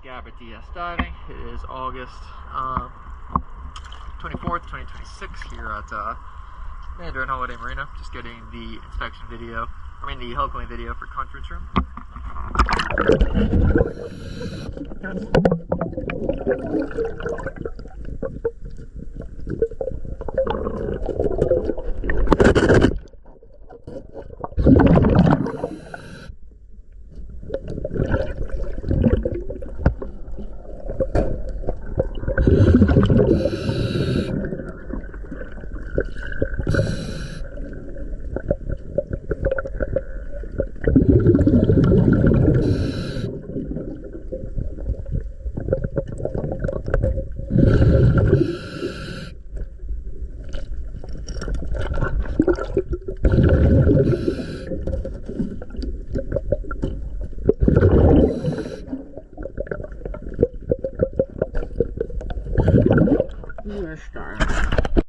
Gabbard DS Diving. It is August 24th, 2026 here at Mandarin Holiday Marina. Just getting the inspection video, the hull clean video for conference room. We're starting.